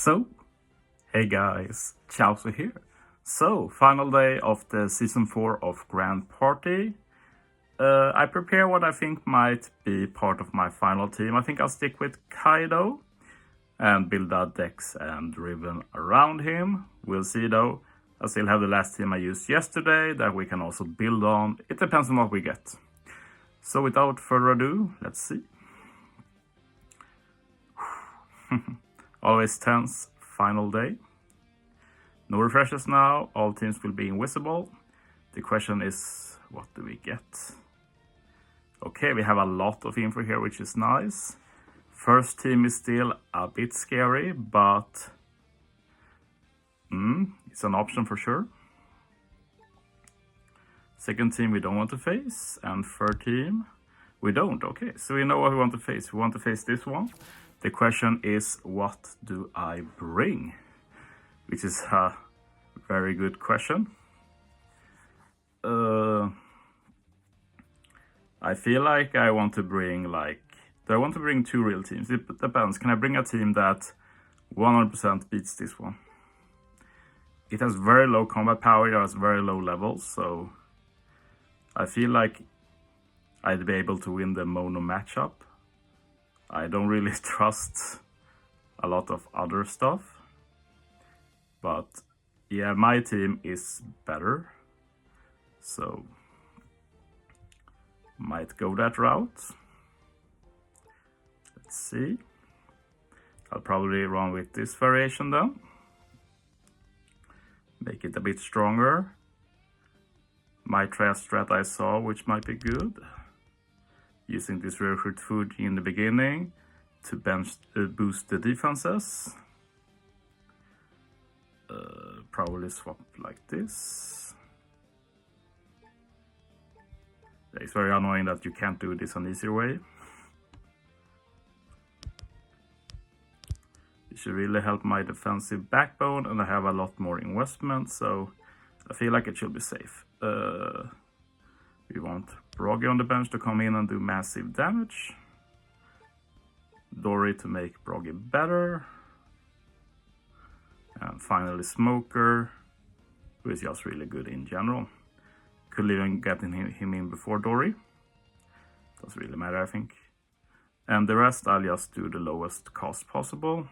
So, hey guys, Chauzu here. So, final day of the season 4 of Grand Party. I prepare what I think might be part of my final team. I think I'll stick with Kaido and build out decks and ribbon around him. We'll see though. I still have the last team I used yesterday that we can also build on. It depends on what we get. So without further ado, let's see. Always tense, final day. No refreshes now, all teams will be invisible. The question is, what do we get? Okay, we have a lot of info here, which is nice. First team is still a bit scary, but it's an option for sure. Second team we don't want to face, and third team we don't. Okay, so we know what we want to face. We want to face this one. The question is, what do I bring? Which is a very good question. I feel like I want to bring do I want to bring two real teams? It depends. Can I bring a team that 100% beats this one? It has very low combat power, it has very low levels, so I feel like I'd be able to win the mono matchup. I don't really trust a lot of other stuff. But yeah, my team is better. So might go that route. Let's see. I'll probably run with this variation then. Make it a bit stronger. My strat I saw, which might be good. Using this recruit food in the beginning to boost the defenses. Probably swap like this. It's very annoying that you can't do this an easier way. It should really help my defensive backbone, and I have a lot more investment, so I feel like it should be safe. We want Broggy on the bench to come in and do massive damage. Dory to make Broggy better. And finally Smoker, who is just really good in general. Could even get him in before Dory. Doesn't really matter, I think. And the rest I'll just do the lowest cost possible.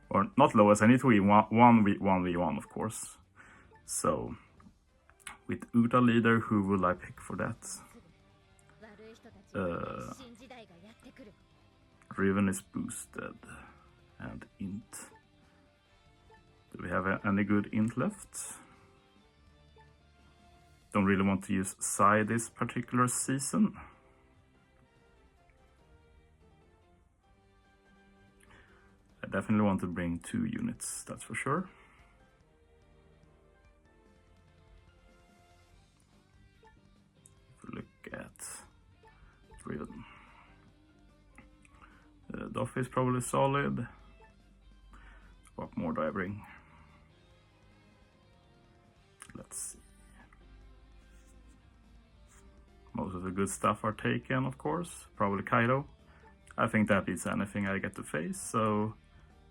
Or not lowest, I need to win 1v1 of course. So with Uta leader, who will I pick for that? Riven is boosted. And int. Do we have any good int left? Don't really want to use Psy this particular season. I definitely want to bring 2 units, that's for sure. If we look at Riven. Duff is probably solid. What more do I bring? Let's see. Most of the good stuff are taken, of course. Probably Kaido. I think that beats anything I get to face. So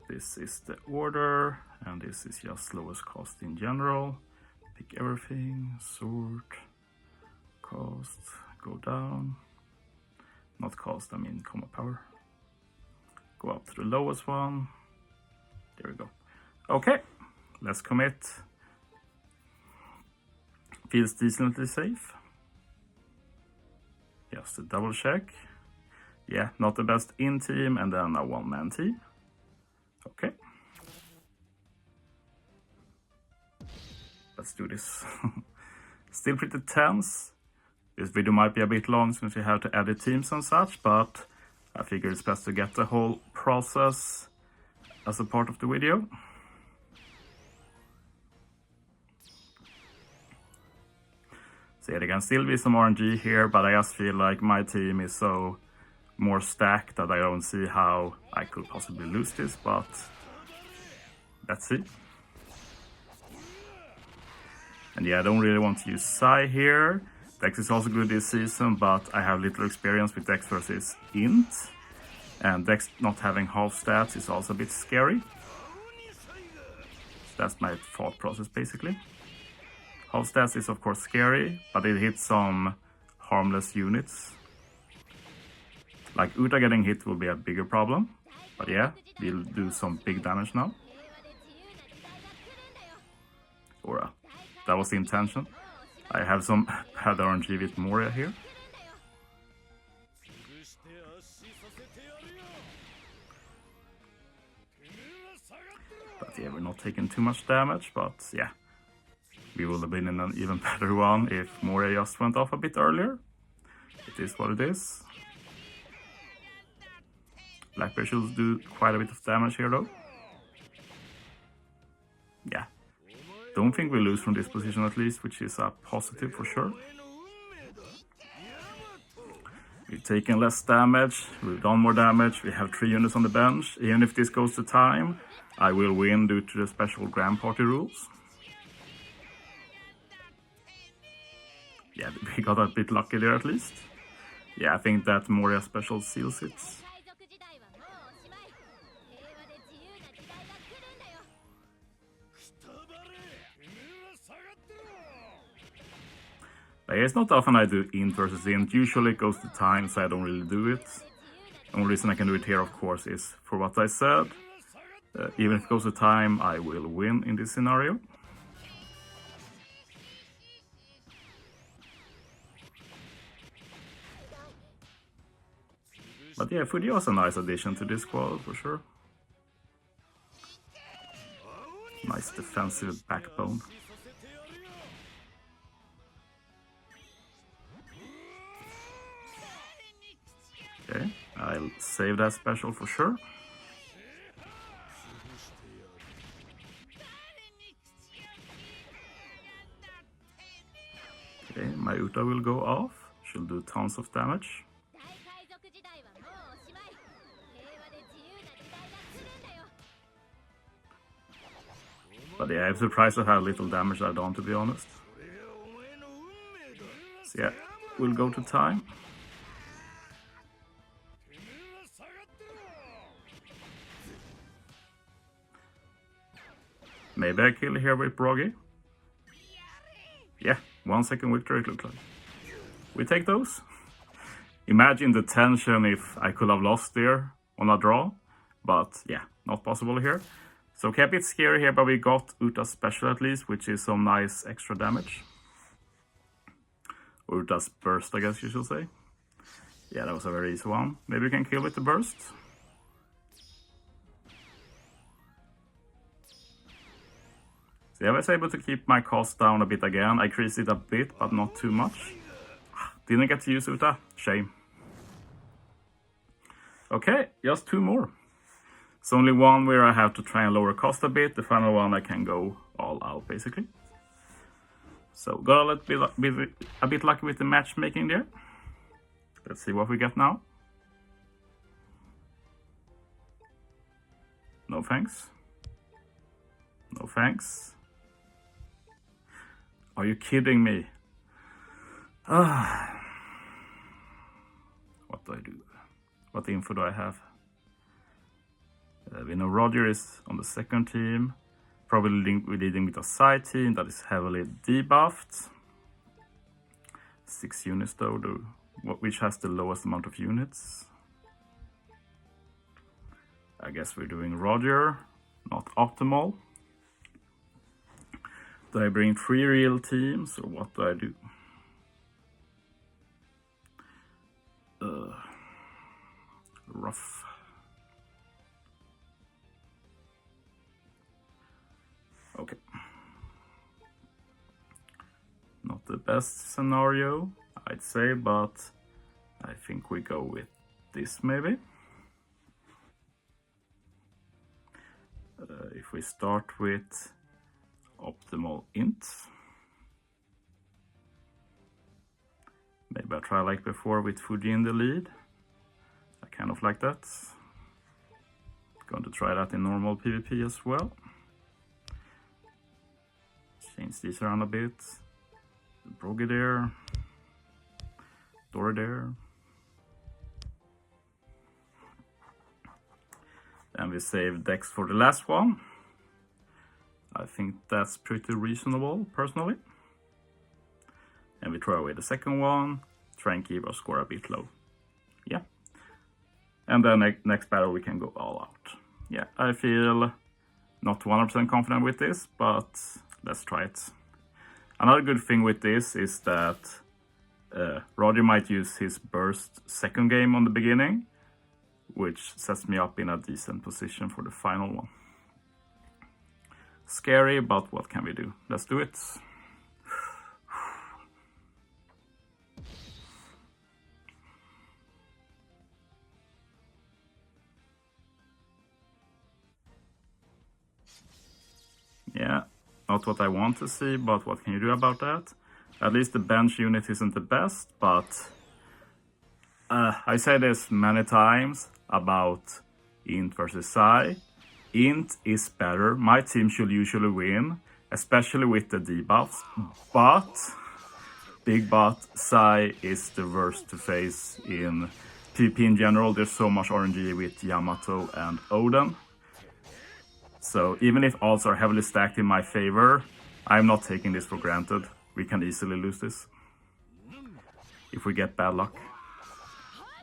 this is the order, and this is just lowest cost in general. Pick everything, sort, cost, go down. Not cost, I mean combat power. Go up to the lowest one. There we go. Okay, let's commit. Feels decently safe. Just a double check. Yeah, not the best in team, and then a one-man team. Okay. Let's do this. Still pretty tense. This video might be a bit long since we have to edit teams and such, but I figure it's best to get the whole process as a part of the video. So yeah, there can still be some RNG here, but I just feel like my team is so more stacked that I don't see how I could possibly lose this, but let's see. And yeah, I don't really want to use Psy here. Dex is also good this season, but I have little experience with Dex versus Int. And Dex not having half stats is also a bit scary. So that's my thought process basically. Half stats is of course scary, but it hits some harmless units. Like Uta getting hit will be a bigger problem. But yeah, we'll do some big damage now. Or that was the intention. I have some bad RNG with Moria here. But yeah, we're not taking too much damage, but yeah. We would have been in an even better one if Moria just went off a bit earlier. It is what it is. Blackbear should do quite a bit of damage here though. Yeah. Don't think we lose from this position at least, which is a positive for sure. We've taken less damage, we've done more damage, we have 3 units on the bench. Even if this goes to time, I will win due to the special Grand Party rules. Yeah, we got a bit lucky there at least. Yeah, I think that Moria special seals it. But it's not often I do int versus int. Usually it goes to time, so I don't really do it. The only reason I can do it here, of course, is for what I said. Even if it goes to time, I will win in this scenario. But yeah, Fuji was a nice addition to this squad, for sure. Nice defensive backbone. Okay, I'll save that special for sure. Okay, my Uta will go off. She'll do tons of damage. But yeah, I'm surprised at how little damage I've done, to be honest. So yeah, we'll go to time. Maybe I kill here with Broggy. Yeah, 1 second victory it looks like. We take those. Imagine the tension if I could have lost there on a draw. But yeah, not possible here. So okay, a bit scary here, but we got Uta's special at least, which is some nice extra damage. Or Uta's burst, I guess you should say. Yeah, that was a very easy one. Maybe we can kill with the burst. So yeah, I was able to keep my cost down a bit again. I increased it a bit, but not too much. Didn't get to use Uta. Shame. Okay, just 2 more. It's only one where I have to try and lower cost a bit. The final one I can go all out, basically. So, got a bit lucky with the matchmaking there. Let's see what we get now. No thanks. No thanks. Are you kidding me? What do I do? What info do I have? We know Roger is on the second team. Probably leading with a side team that is heavily debuffed. 6 units though, which has the lowest amount of units. I guess we're doing Roger, not optimal. Do I bring 3 real teams or what do I do? Rough. Okay. Not the best scenario, I'd say, but I think we go with this maybe. If we start with optimal int. Maybe I try like before with Fuji in the lead. I kind of like that. Going to try that in normal PvP as well. Change these around a bit. Broggy there. Dory there. Then we save Dex for the last one. I think that's pretty reasonable, personally. And we throw away the second one, try and keep our score a bit low. Yeah. And then next battle we can go all out. Yeah, I feel not 100% confident with this, but let's try it. Another good thing with this is that Roger might use his burst second game on the beginning, which sets me up in a decent position for the final one. Scary, but what can we do? Let's do it. Yeah, not what I want to see, but what can you do about that? At least the bench unit isn't the best, but I say this many times about Int versus Psy. Int is better, my team should usually win, especially with the debuffs, but, big but, Psy is the worst to face in PvP in general. There's so much RNG with Yamato and Oden. So even if alts are heavily stacked in my favor, I'm not taking this for granted. We can easily lose this if we get bad luck.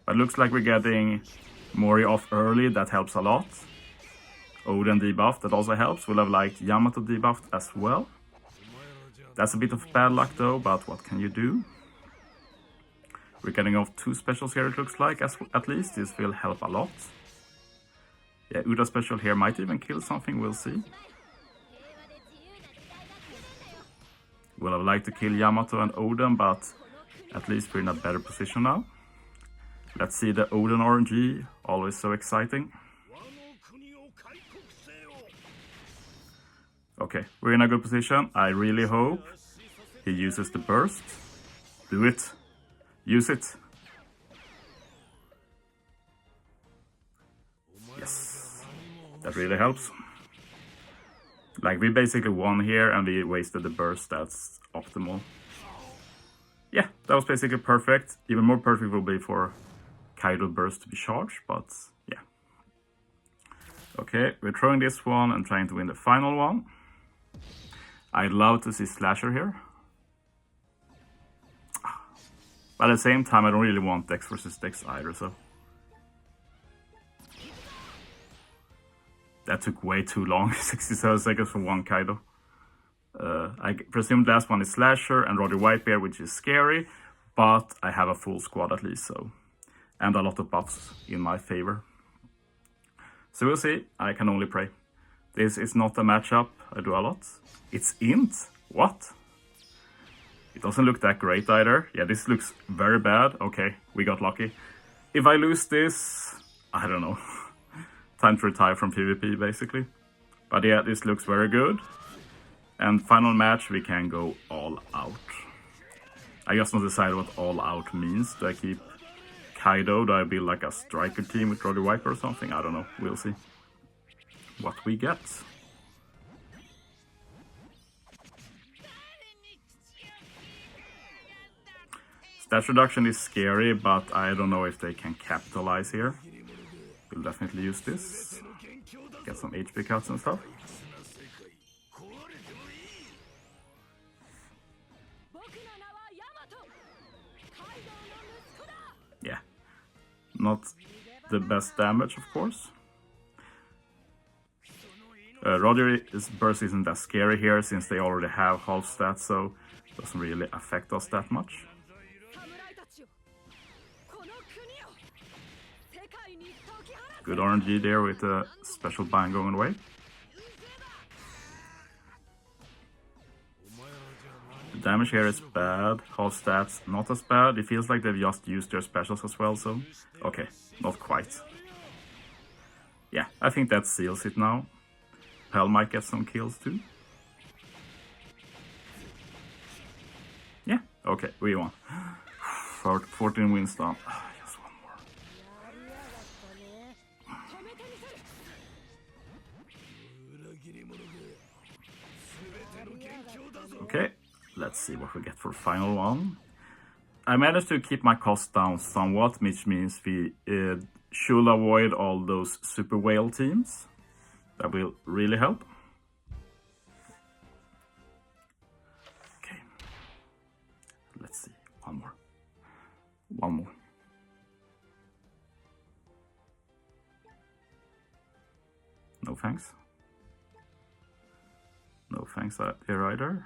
But looks like we're getting Mori off early, that helps a lot. Oden debuffed, that also helps. We'll have liked Yamato debuffed as well. That's a bit of bad luck though, but what can you do? We're getting off 2 specials here, it looks like, at least. This will help a lot. Yeah, Uda special here might even kill something, we'll see. Would have liked to kill Yamato and Oden, but at least we're in a better position now. Let's see the Oden RNG, always so exciting. Okay, we're in a good position. I really hope he uses the burst. Do it. Use it. Yes, that really helps. Like, we basically won here and we wasted the burst. That's optimal. Yeah, that was basically perfect. Even more perfect will be for Kaido burst to be charged, but yeah. Okay, we're throwing this one and trying to win the final one. I'd love to see Slasher here. But at the same time, I don't really want Dex versus Dex either, so. That took way too long, 67 seconds for one Kaido. I presume the last one is Slasher and Roger Whitebear, which is scary, but I have a full squad at least, so. And a lot of buffs in my favor. So we'll see, I can only pray. This is not a matchup I do a lot. It's Int? What? It doesn't look that great either. Yeah, this looks very bad. Okay, we got lucky. If I lose this, I don't know. Time to retire from PvP, basically. But yeah, this looks very good. And final match, we can go all out. I just not decided what all out means. Do I keep Kaido? Do I build like a striker team with Roddy Viper or something? I don't know. We'll see what we get. Stats reduction is scary, but I don't know if they can capitalize here. We'll definitely use this. Get some HP cuts and stuff. Yeah, not the best damage, of course. Roger's burst isn't that scary here since they already have half stats, so it doesn't really affect us that much. Good RNG there with a special bind going away. The damage here is bad, half stats not as bad. It feels like they've just used their specials as well, so okay, not quite. Yeah, I think that seals it now. Pell might get some kills too. Yeah, okay, we won. 14 wins down. Just one more. Okay, let's see what we get for final one. I managed to keep my costs down somewhat, which means we should avoid all those super whale teams. That will really help. Okay. Let's see. One more. One more. No thanks. No thanks here either.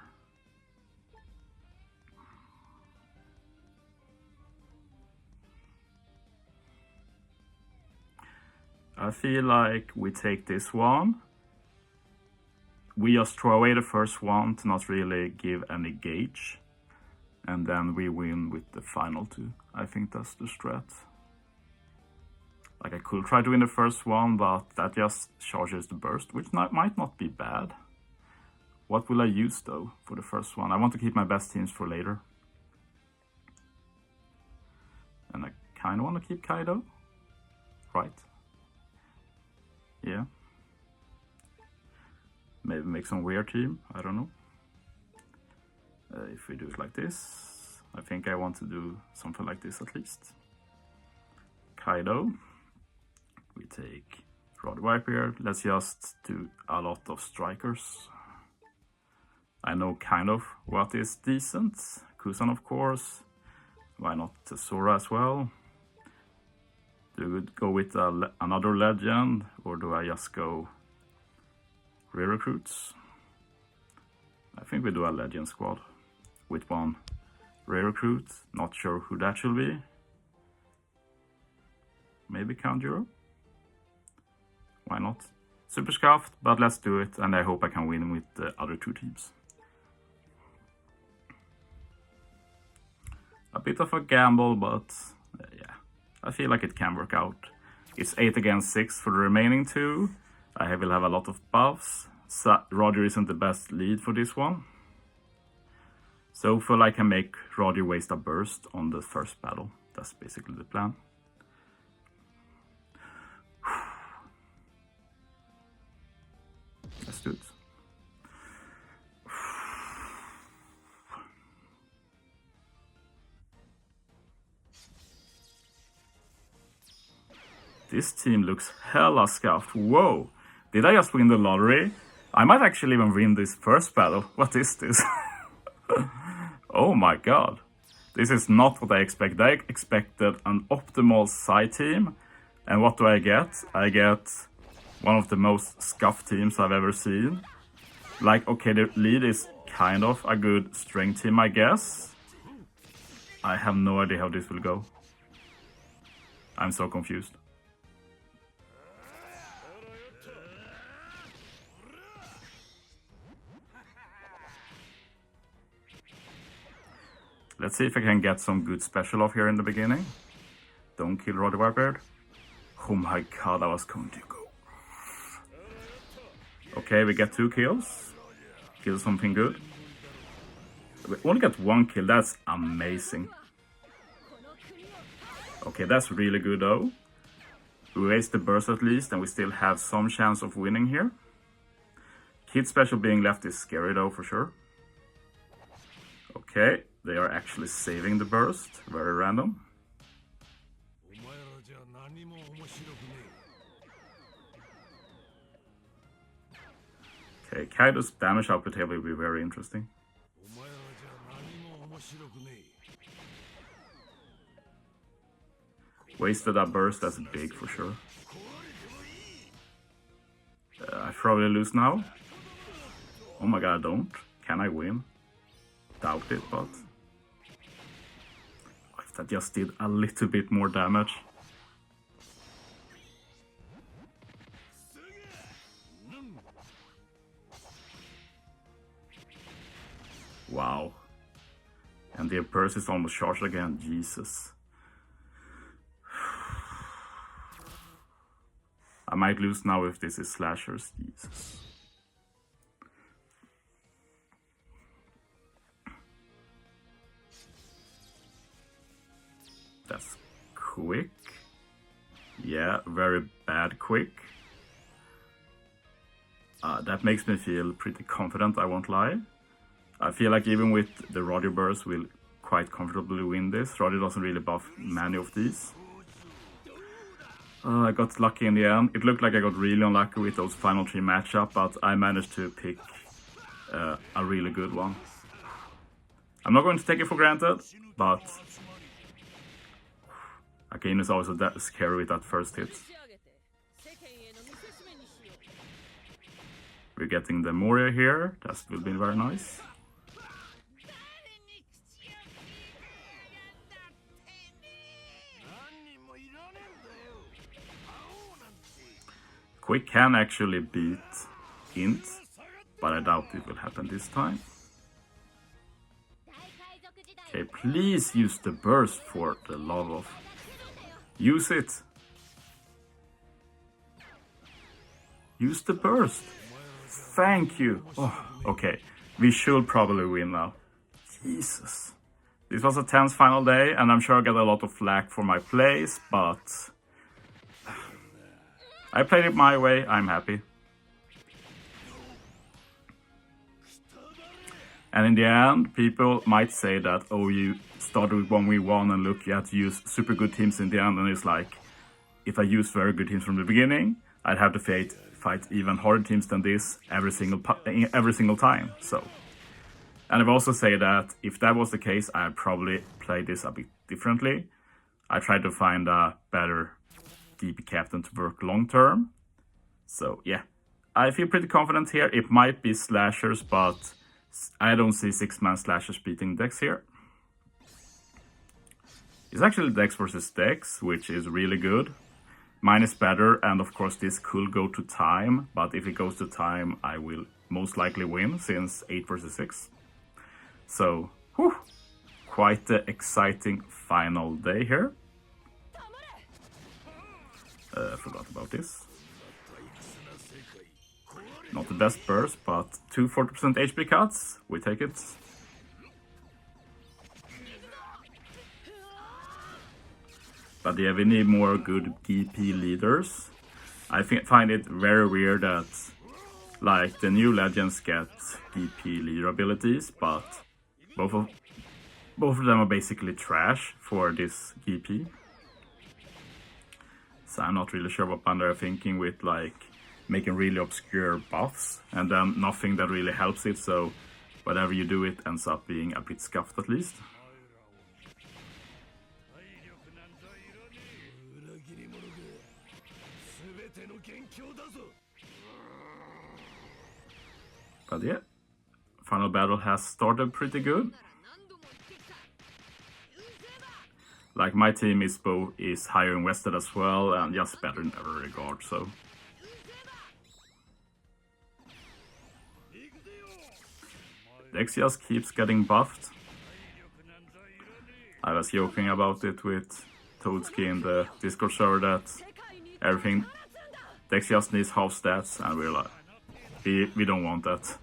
I feel like we take this one. We just throw away the first one to not really give any gauge. And then we win with the final two. I think that's the strat. Like I could try to win the first one, but that just charges the burst, which might not be bad. What will I use though for the first one? I want to keep my best teams for later. And I kind of want to keep Kaido. Right. Yeah. Maybe make some weird team, I don't know. If we do it like this, I think I want to do something like this at least. Kaido. We take Rod Viper. Let's just do a lot of strikers. I know kind of what is decent. Kusan, of course. Why not Sora as well? Do we go with another legend, or do I just go re-recruits? I think we do a legend squad with one re-recruit. Not sure who that should be. Maybe Kanjuro? Why not? Super scuffed, but let's do it, and I hope I can win with the other two teams. A bit of a gamble, but yeah, I feel like it can work out. It's 8 against 6 for the remaining two. I will have a lot of buffs. Roger isn't the best lead for this one. So hopefully I can make Roger waste a burst on the first battle. That's basically the plan. Let's do it. This team looks hella scuffed. Whoa! Did I just win the lottery? I might actually even win this first battle. What is this? Oh my god. This is not what I expected. I expected an optimal side team. And what do I get? I get one of the most scuffed teams I've ever seen. Like, okay, the lead is kind of a good strength team, I guess. I have no idea how this will go. I'm so confused. Let's see if I can get some good special off here in the beginning. Don't kill Roddy Warbird. Oh my god, I was going to go. Okay, we get 2 kills. Kill something good. We only got 1 kill, that's amazing. Okay, that's really good though. We waste the burst at least, and we still have some chance of winning here. Kid special being left is scary though, for sure. Okay, they are actually saving the burst. Very random. Okay, Kaido's damage output here will be very interesting. Wasted a burst, that's big for sure. I probably lose now. Oh my god, I don't. Can I win? Doubt it, but... if that just did a little bit more damage. Wow. And the purse is almost charged again, Jesus. I might lose now if this is slashers, Jesus. That's quick. Yeah, very bad quick. That makes me feel pretty confident, I won't lie. I feel like even with the Roger burst, we'll quite comfortably win this. Roddy doesn't really buff many of these. I got lucky in the end. It looked like I got really unlucky with those final 3 matchup, but I managed to pick a really good one. I'm not going to take it for granted, but Akane is also that scary with that first hit. We're getting the Moria here. That will be very nice. Quick can actually beat Int, but I doubt it will happen this time. Okay, please use the burst for the love of. Use it! Use the burst! Thank you! Oh, okay, we should probably win now. Jesus. This was a tense final day, and I'm sure I get a lot of flack for my plays, but I played it my way, I'm happy. And in the end, people might say that, oh, you started with 1v1 and look, you had to use super good teams in the end, and it's like, if I used very good teams from the beginning, I'd have to fight even harder teams than this every single time, so. And I've also said that if that was the case, I'd probably play this a bit differently. I tried to find a better DP captain to work long term. So yeah, I feel pretty confident here. It might be slashers, but I don't see 6-man slashers beating Dex here. It's actually Dex versus Dex, which is really good. Mine is better, and of course this could go to time, but if it goes to time, I will most likely win, since 8 versus 6. So, whew, quite the exciting final day here. Forgot about this. Not the best burst, but 2 40% HP cuts, we take it. But yeah, we need more good DP leaders. I find it very weird that like the new legends get DP leader abilities, but both of them are basically trash for this DP. So I'm not really sure what band they're thinking with like making really obscure buffs and then nothing that really helps it, so whatever you do it ends up being a bit scuffed at least. But yeah, final battle has started pretty good. Like my team is higher invested as well and just better in every regard, so. Dex just keeps getting buffed. I was joking about it with Toadski in the Discord server that everything Dex just needs half stats, and we're like, we don't want that.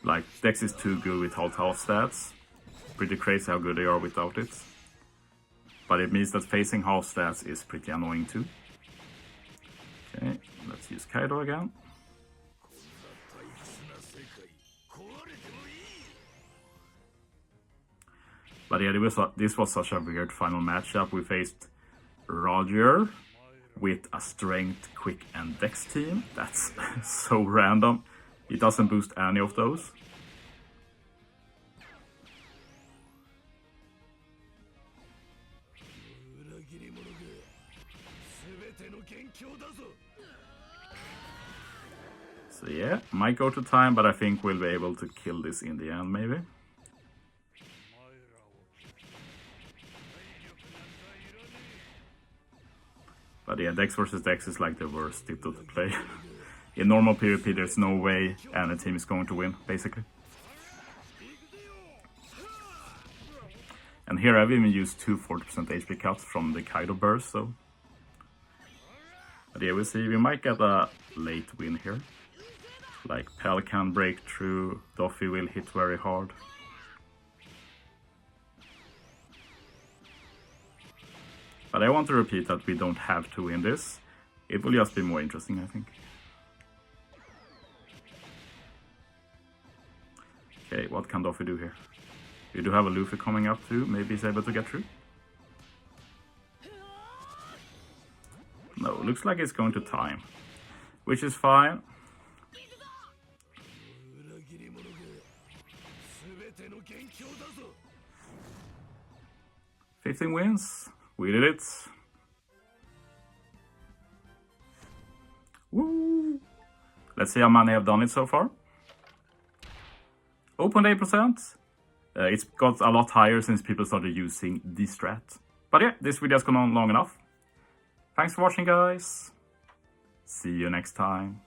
Like, Dex is too good with half stats. Pretty crazy how good they are without it. But it means that facing half stats is pretty annoying too. Okay, let's use Kaido again. But yeah, this was such a weird final matchup. We faced Roger with a strength, quick, and dex team. That's so random. It doesn't boost any of those. So yeah, might go to time, but I think we'll be able to kill this in the end, maybe. But yeah, Dex versus Dex is like the worst title to play. In normal PvP, there's no way any team is going to win, basically. And here I've even used 2 40% HP cuts from the Kaido burst, so. But yeah, we'll see. We might get a late win here. Like, Pel can break through, Doffy will hit very hard. But I want to repeat that we don't have to win this. It will just be more interesting, I think. Okay, what can Doffy do here? We do have a Luffy coming up too. Maybe he's able to get through. No, looks like it's going to time, which is fine. 15 wins. We did it. Woo! Let's see how many have done it so far. 0.8%. It's got a lot higher since people started using the strat. But yeah, this video has gone on long enough. Thanks for watching, guys. See you next time.